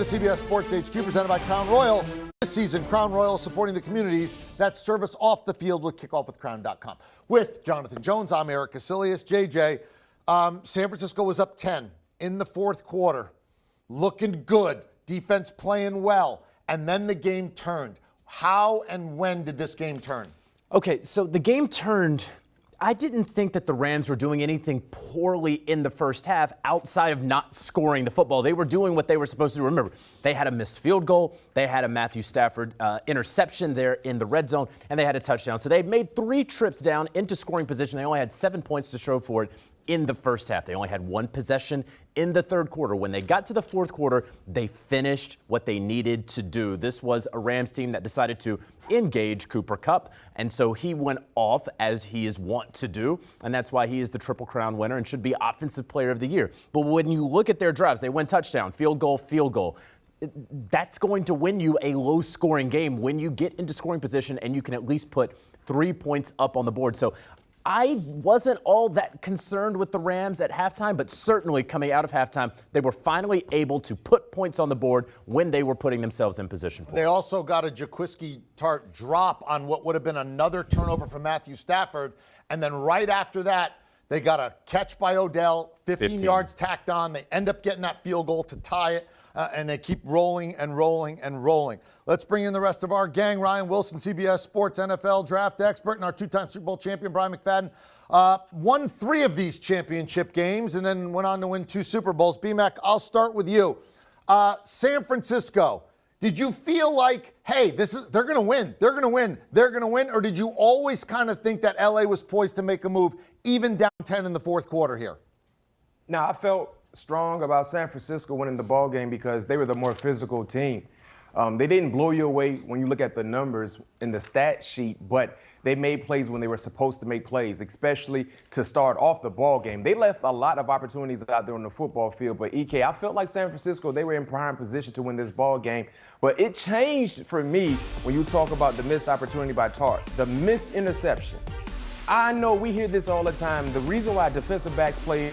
to CBS Sports HQ, presented by Crown Royal. This season, Crown Royal supporting the communities that service off the field with kickoffwithcrown.com. With Jonathan Jones, I'm Eric Casillas. JJ, San Francisco was up 10 in the fourth quarter. Looking good. Defense playing well. And then the game turned. How and when did this game turn? Okay, so the game turned. I didn't think that the Rams were doing anything poorly in the first half outside of not scoring the football. They were doing what they were supposed to do. Remember, they had a missed field goal. They had a Matthew Stafford interception there in the red zone, and they had a touchdown. So they made 3 trips down into scoring position. They only had 7 points to show for it in the first half. They only had 1 possession in the third quarter. When they got to the fourth quarter, they finished what they needed to do. This was a Rams team that decided to engage Cooper Kupp, and so he went off as he is wont to do, and that's why he is the Triple Crown winner and should be Offensive Player of the Year. But when you look at their drives, they went touchdown, field goal. That's going to win you a low-scoring game when you get into scoring position and you can at least put 3 points up on the board. So I wasn't all that concerned with the Rams at halftime, but certainly coming out of halftime, they were finally able to put points on the board when they were putting themselves in position for it. They also got a Jaquiski Tart drop on what would have been another turnover from Matthew Stafford. And then right after that, they got a catch by Odell, 15 yards tacked on. They end up getting that field goal to tie it, and they keep rolling and rolling and rolling. Let's bring in the rest of our gang. Ryan Wilson, CBS Sports NFL draft expert, and our 2-time Super Bowl champion, Brian McFadden. Won 3 of these championship games and then went on to win 2 Super Bowls. B-Mac, I'll start with you. San Francisco, did you feel like, hey, they're going to win, they're going to win, or did you always kind of think that LA was poised to make a move, even down 10 in the fourth quarter here? No, I felt strong about San Francisco winning the ball game because they were the more physical team. They didn't blow you away when you look at the numbers in the stat sheet, but they made plays when they were supposed to make plays, especially to start off the ball game. They left a lot of opportunities out there on the football field, but EK, I felt like San Francisco, they were in prime position to win this ball game. But it changed for me when you talk about the missed opportunity by Tart, the missed interception. I know we hear this all the time. The reason why defensive backs play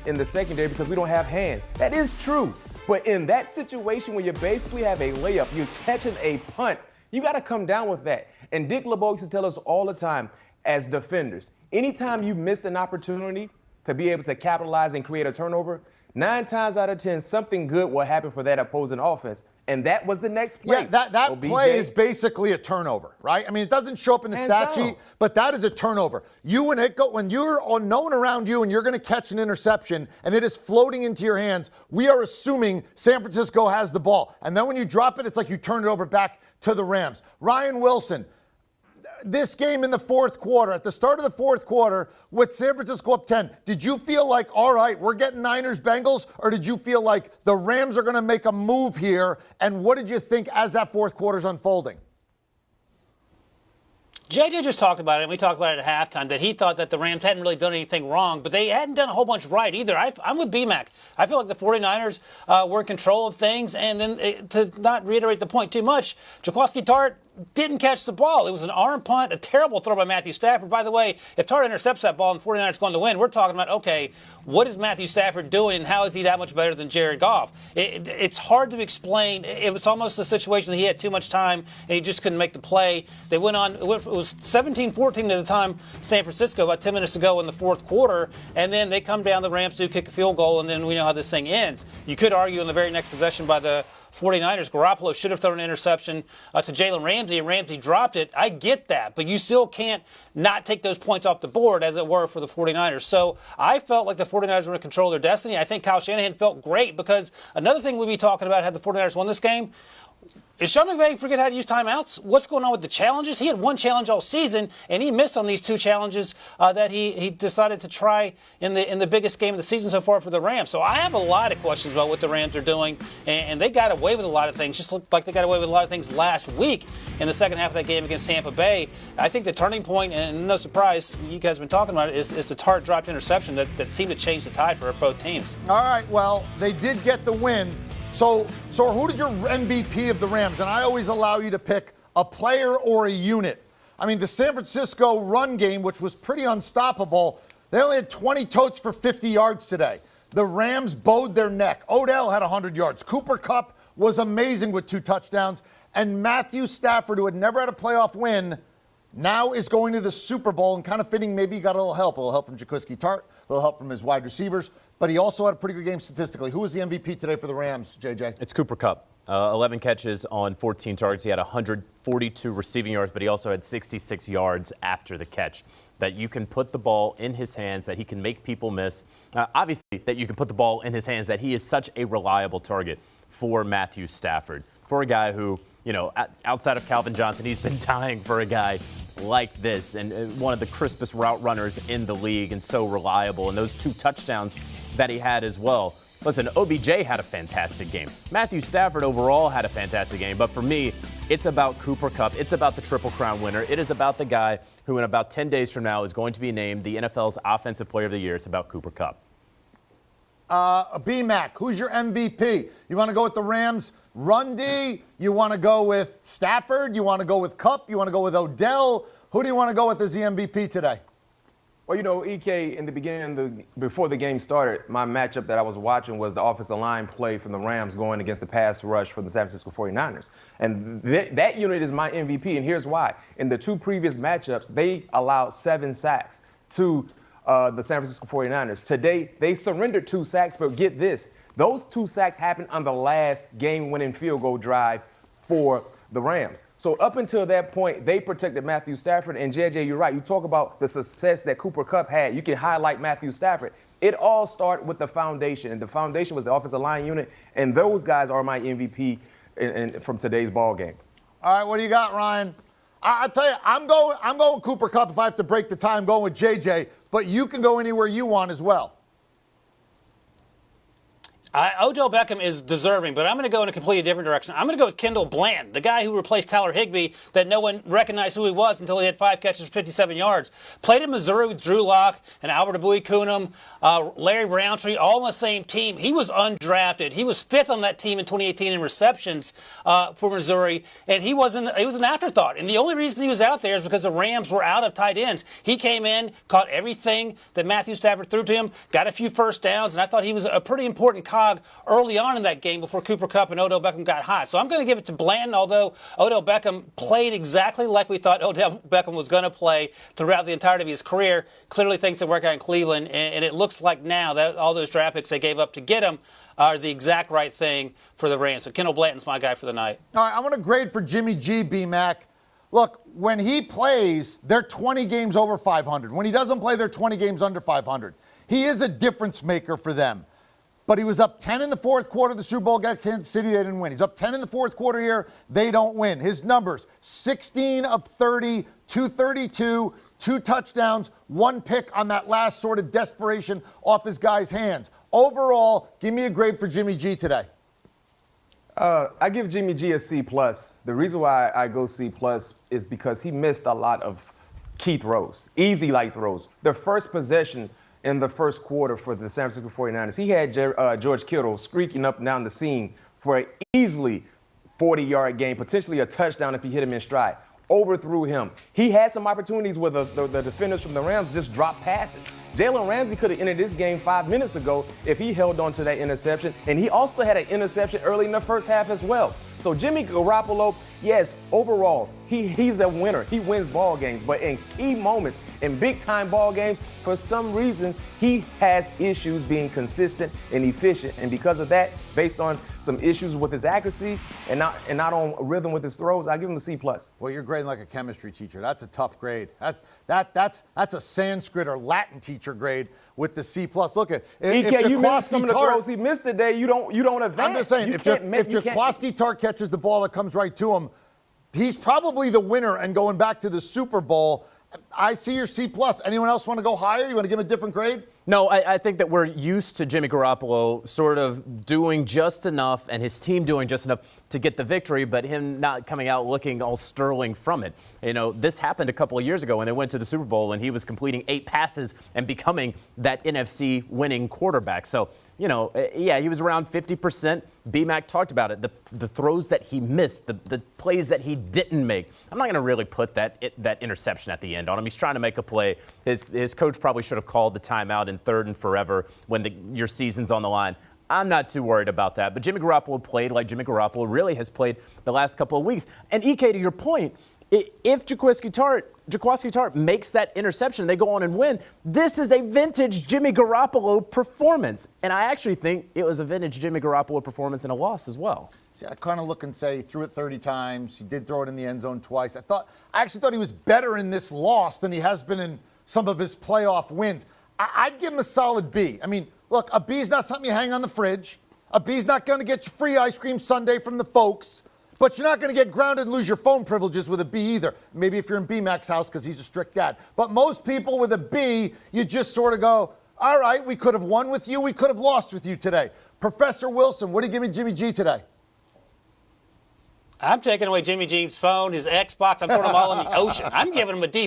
in the secondary because we don't have hands. That is true. But in that situation where you basically have a layup, you're catching a punt, you got to come down with that. And Dick LeBeau used to tell us all the time as defenders, anytime you missed an opportunity to be able to capitalize and create a turnover, 9 times out of 10, something good will happen for that opposing offense. And that was was next play. Yeah, that play is basically a turnover, right? I mean, it doesn't show up in the stat sheet, but that is a turnover. When you're no one around you and you're going to catch an interception and it is floating into your hands, we are assuming San Francisco has the ball. And then when you drop it, it's like you turn it over back to the Rams. Ryan Wilson, this game in the fourth quarter, at the start of the fourth quarter, with San Francisco up 10, did you feel like, all right, we're getting Niners-Bengals, or did you feel like the Rams are going to make a move here? And what did you think as that fourth quarter's unfolding? JJ just talked about it, and we talked about it at halftime, that he thought that the Rams hadn't really done anything wrong, but they hadn't done a whole bunch right either. I'm with BMAC. I feel like the 49ers were in control of things, and then to not reiterate the point too much, Jaquiski Tart didn't catch the ball. It was an arm punt, a terrible throw by Matthew Stafford. By the way, if Tart intercepts that ball and the 49ers going to win, we're talking about, okay, what is Matthew Stafford doing and how is he that much better than Jared Goff? It's hard to explain. It was almost a situation that he had too much time and he just couldn't make the play. They went on, it was 17-14 at the time, San Francisco, about 10 minutes to go in the fourth quarter, and then they come down, the Rams do kick a field goal, and then we know how this thing ends. You could argue in the very next possession by the 49ers, Garoppolo should have thrown an interception to Jalen Ramsey, and Ramsey dropped it. I get that, but you still can't not take those points off the board, as it were, for the 49ers. So I felt like the 49ers were in control of their destiny. I think Kyle Shanahan felt great because another thing we'd be talking about had the 49ers won this game, is Sean McVay forget how to use timeouts? What's going on with the challenges? He had one challenge all season, and he missed on these 2 challenges that he decided to try in the biggest game of the season so far for the Rams. So I have a lot of questions about what the Rams are doing, and they got away with a lot of things, just looked like they got away with a lot of things last week in the second half of that game against Tampa Bay. I think the turning point, and no surprise, you guys have been talking about it, is the Tart dropped interception that seemed to change the tide for both teams. All right, well, they did get the win. So who did your MVP of the Rams? And I always allow you to pick a player or a unit. I mean, the San Francisco run game, which was pretty unstoppable, they only had 20 totes for 50 yards today. The Rams bowed their neck. Odell had 100 yards. Cooper Kupp was amazing with 2 touchdowns. And Matthew Stafford, who had never had a playoff win, now is going to the Super Bowl, and kind of fitting, maybe he got a little help from Jaquiski Tartt, a little help from his wide receivers, but he also had a pretty good game statistically. Who was the MVP today for the Rams, JJ? It's Cooper Kupp. 11 catches on 14 targets. He had 142 receiving yards, but he also had 66 yards after the catch. That you can put the ball in his hands, that he can make people miss. Obviously, that you can put the ball in his hands, that he is such a reliable target for Matthew Stafford, for a guy who, outside of Calvin Johnson, he's been dying for a guy like this, and one of the crispest route runners in the league, and so reliable. And those 2 touchdowns that he had as well. Listen, OBJ had a fantastic game. Matthew Stafford overall had a fantastic game. But for me, it's about Cooper Kupp. It's about the Triple Crown winner. It is about the guy who in about 10 days from now is going to be named the NFL's Offensive Player of the Year. It's about Cooper Kupp. B-Mac, who's your MVP? You want to go with the Rams, run D? You want to go with Stafford? You want to go with Kupp? You want to go with Odell? Who do you want to go with as the MVP today? Well, EK, in the beginning, before the game started, my matchup that I was watching was the offensive line play from the Rams going against the pass rush from the San Francisco 49ers. And that unit is my MVP, and here's why. In the 2 previous matchups, they allowed 7 sacks to the San Francisco 49ers. Today, they surrendered 2 sacks, but get this. Those 2 sacks happened on the last game-winning field goal drive for the Rams. So up until that point, they protected Matthew Stafford. And JJ, you're right. You talk about the success that Cooper Kupp had. You can highlight Matthew Stafford. It all started with the foundation, and the foundation was the offensive line unit. And those guys are my MVP from today's ball game. All right, what do you got, Ryan? I'll tell you, I'm going Cooper Kupp. If I have to break the tie, I'm going with JJ. But you can go anywhere you want as well. Odell Beckham is deserving, but I'm going to go in a completely different direction. I'm going to go with Kendall Bland, the guy who replaced Tyler Higbee, that no one recognized who he was until he had 5 catches for 57 yards. Played in Missouri with Drew Lock and Albert Abui-Kunum, Larry Roundtree, all on the same team. He was undrafted. He was 5th on that team in 2018 in receptions for Missouri, and he was an afterthought. And the only reason he was out there is because the Rams were out of tight ends. He came in, caught everything that Matthew Stafford threw to him, got a few first downs, and I thought he was a pretty important cog early on in that game before Cooper Kupp and Odell Beckham got hot. So I'm going to give it to Bland, although Odell Beckham played exactly like we thought Odell Beckham was going to play throughout the entirety of his career. Clearly things that work out in Cleveland, and it looks like now that all those draft picks they gave up to get him are the exact right thing for the Rams. So Kendall Blanton's my guy for the night. All right, I want to grade for Jimmy G, B-Mac. Look, when he plays, they're 20 games over 500. When he doesn't play, they're 20 games under 500. He is a difference maker for them. But he was up 10 in the 4th quarter of the Super Bowl against Kansas City. They didn't win. He's up 10 in the 4th quarter here. They don't win. His numbers, 16 of 30, 232, 2 touchdowns, 1 pick on that last sort of desperation off his guy's hands. Overall, give me a grade for Jimmy G today. I give Jimmy G a C+. The reason why I go C+ is because he missed a lot of key throws, easy-like throws. The first possession in the first quarter for the San Francisco 49ers, he had George Kittle streaking up and down the seam for an easily 40-yard game, potentially a touchdown if he hit him in stride. Overthrew him. He had some opportunities where the defenders from the Rams just dropped passes. Jalen Ramsey could have ended this game 5 minutes ago if he held on to that interception, and he also had an interception early in the first half as well. So Jimmy Garoppolo, yes, overall, he's a winner. He wins ball games, but in key moments, in big-time ball games, for some reason, he has issues being consistent and efficient. And because of that, based on some issues with his accuracy and not on rhythm with his throws, I give him a C+. Well, you're grading like a chemistry teacher. That's a tough grade. That's a Sanskrit or Latin teacher grade with the C+. Look at EK, you missed some of the throws he missed today. You don't advance. I'm just saying, if Jaquiski Tartt catches the ball that comes right to him, he's probably the winner. And going back to the Super Bowl, I see your C+. Anyone else want to go higher? You want to give him a different grade? No, I think that we're used to Jimmy Garoppolo sort of doing just enough and his team doing just enough to get the victory, but him not coming out looking all sterling from it. You know, this happened a couple of years ago when they went to the Super Bowl and he was completing 8 passes and becoming that NFC winning quarterback. So, you know, yeah, he was around 50%. B-Mac talked about it. The throws that he missed, the plays that he didn't make. I'm not going to really put that interception at the end on him. He's trying to make a play. His coach probably should have called the timeout in 3rd and forever when your season's on the line. I'm not too worried about that. But Jimmy Garoppolo played like Jimmy Garoppolo really has played the last couple of weeks. And EK, to your point, if Jaquiski Tartt makes that interception, they go on and win, this is a vintage Jimmy Garoppolo performance. And I actually think it was a vintage Jimmy Garoppolo performance in a loss as well. See, I kind of look and say he threw it 30 times. He did throw it in the end zone twice. I actually thought he was better in this loss than he has been in some of his playoff wins. I'd give him a solid B. I mean, look, a B is not something you hang on the fridge. A B is not going to get you free ice cream sundae from the folks. But you're not going to get grounded and lose your phone privileges with a B either. Maybe if you're in B-Mac's house because he's a strict dad. But most people with a B, you just sort of go, all right, we could have won with you. We could have lost with you today. Professor Wilson, what do you give me Jimmy G today? I'm taking away Jimmy G's phone, his Xbox. I'm throwing them all in the ocean. I'm giving him a D+.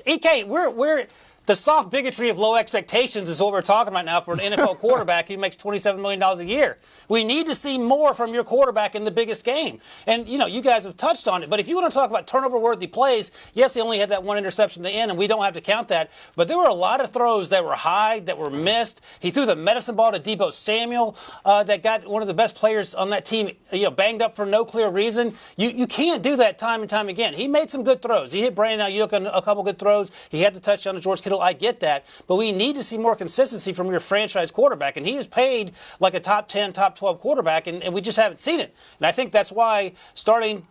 EK, we're the soft bigotry of low expectations is what we're talking about now for an NFL quarterback who makes $27 million a year. We need to see more from your quarterback in the biggest game. And, you guys have touched on it. But if you want to talk about turnover-worthy plays, yes, he only had that one interception at the end, and we don't have to count that. But there were a lot of throws that were high, that were missed. He threw the medicine ball to Deebo Samuel that got one of the best players on that team banged up for no clear reason. You can't do that time and time again. He made some good throws. He hit Brandon Ayuk on a couple good throws. He had the touchdown to George Kittle. I get that, but we need to see more consistency from your franchise quarterback, and he is paid like a top 10, top 12 quarterback, and we just haven't seen it. And I think that's why starting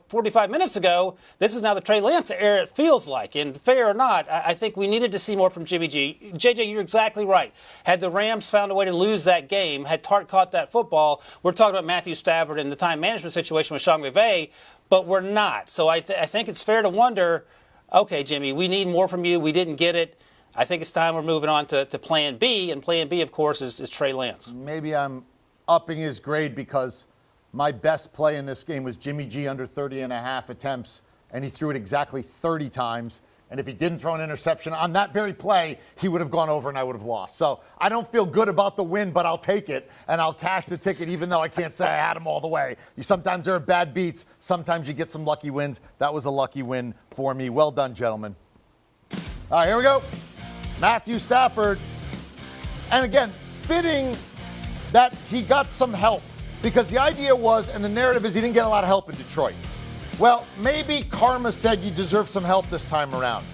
45 minutes ago, this is now the Trey Lance era, it feels like. And fair or not, I think we needed to see more from Jimmy G. JJ, you're exactly right. Had the Rams found a way to lose that game, had Tartt caught that football, we're talking about Matthew Stafford and the time management situation with Sean McVay, but we're not. So I think it's fair to wonder, okay, Jimmy, we need more from you. We didn't get it. I think it's time we're moving on to Plan B, and Plan B, of course, is Trey Lance. Maybe I'm upping his grade because my best play in this game was Jimmy G under 30.5 attempts, and he threw it exactly 30 times. And if he didn't throw an interception on that very play, he would have gone over and I would have lost. So I don't feel good about the win, but I'll take it, and I'll cash the ticket even though I can't say I had him all the way. Sometimes there are bad beats. Sometimes you get some lucky wins. That was a lucky win for me. Well done, gentlemen. All right, here we go. Matthew Stafford. And again, fitting that he got some help, because the idea was, and the narrative is, he didn't get a lot of help in Detroit. Well, maybe karma said you deserve some help this time around.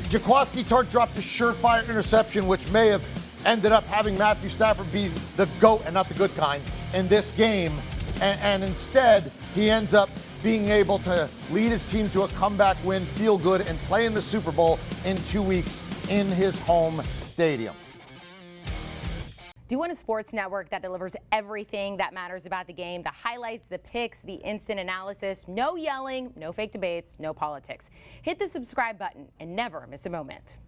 Jaquiski Tartt dropped a surefire interception, which may have ended up having Matthew Stafford be the GOAT, and not the good kind, in this game. And instead, he ends up being able to lead his team to a comeback win, feel good, and play in the Super Bowl in 2 weeks in his home stadium. Do you want a sports network that delivers everything that matters about the game? The highlights, the picks, the instant analysis, no yelling, no fake debates, no politics. Hit the subscribe button and never miss a moment.